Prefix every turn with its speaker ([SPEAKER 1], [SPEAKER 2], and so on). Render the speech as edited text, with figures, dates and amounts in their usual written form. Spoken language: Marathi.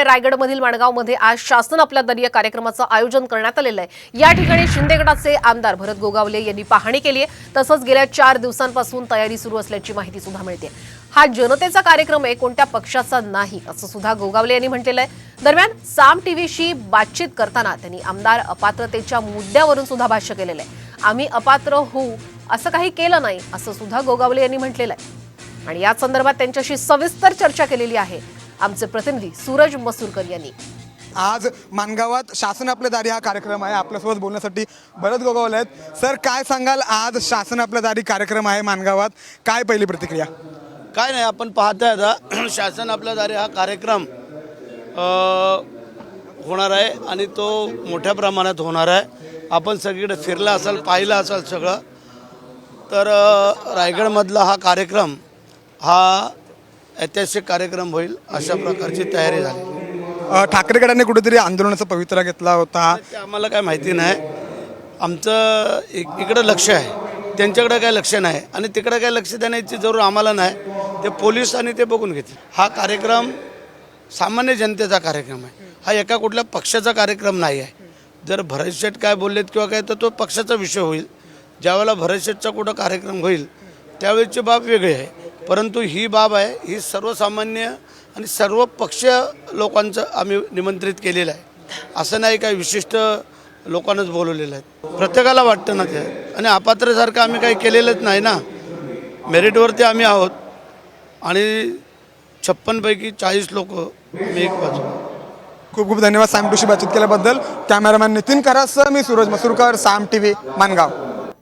[SPEAKER 1] इकडे रायगडमधील माणगावमध्ये आज शासन आपल्या दारी या कार्यक्रमाचं आयोजन करण्यात आलेलं आहे। या ठिकाणी शिंदे गटाचे आमदार भरत गोगावले यांनी पाहणी केली आहे। तसंच गेल्या 4 दिवसांपासून तयारी सुरू असल्याची माहिती सुद्धा मिळते। हा जनतेचा कार्यक्रम आहे, कोणत्या पक्षाचा नाही असं सुद्धा गोगावले यांनी म्हटलेलं आहे। दरम्यान साम टीव्हीशी बातचीत करताना त्यांनी आमदार अपात्रतेच्या मुद्द्यावरून सुद्धा भाष्य केलेलं आहे। आम्ही अपात्र होऊ असं काही केलं नाही असं सुद्धा गोगावले यांनी म्हटलेलं आहे आणि या संदर्भात त्यांच्याशी सविस्तर चर्चा केलेली आहे आमचे प्रतिनिधी सूरज मसूरकर यांनी।
[SPEAKER 2] आज माणगावात शासन आपल्या दारी हा कार्यक्रम आहे। आपल्यासोबत बोलण्यासाठी भरत गोगावले आहेत। सर, काय सांगाल, आज शासन आपल्या दारी कार्यक्रम आहे माणगावात, काय पहिली प्रतिक्रिया?
[SPEAKER 3] काय नाही, आपण पाहताय आता शासन आपल्या दारी हा कार्यक्रम होणार आहे आणि तो मोठ्या प्रमाणात होणार आहे। आपण सगळीकडे फिरला असाल, पाहिलं असाल सगळं, तर रायगडमधला हा कार्यक्रम हा ऐतिहासिक कार्यक्रम होईल अशा प्रकारची तयारी झाली।
[SPEAKER 2] ठाकरे गटाने कुठेतरी आंदोलनाचा पवित्रा घेतला होता,
[SPEAKER 3] ते आम्हाला काय माहिती नाही। आमचं इकडं लक्ष आहे, त्यांच्याकडे काय लक्ष नाही आणि तिकडे काय लक्ष देण्याची जरूर आम्हाला नाही। ते पोलीस आणि ते बघून घेतील। हा कार्यक्रम सामान्य जनतेचा कार्यक्रम आहे, हा एका कुठल्या पक्षाचा कार्यक्रम नाही आहे। जर भरत शेठ काय बोललेत किंवा काय, तर तो पक्षाचा विषय होईल। ज्यावेळेला भरत शेठचा कुठं कार्यक्रम होईल त्यावेळेची बाब वेगळी आहे, परंतु ही बाब आहे ही सर्वसामान्य आणि सर्व पक्षीय लोकांचं आम्ही निमंत्रित केलेलं आहे। असं नाही काय विशिष्ट लोकांनाच बोलवलेलं आहे। प्रत्येकाला वाटतं ना ते, आणि अपात्रसारखं आम्ही काही केलेलंच नाही ना। मेरिटवरती आम्ही आहोत आणि 56 पैकी 40 लोक आम्ही एक बाजू।
[SPEAKER 2] खूप खूप धन्यवाद साम टीव्हीशी बातचीत केल्याबद्दल। कॅमेरामॅन नितीन करासह मी सूरज मसूरकर, साम टीव्ही, माणगाव।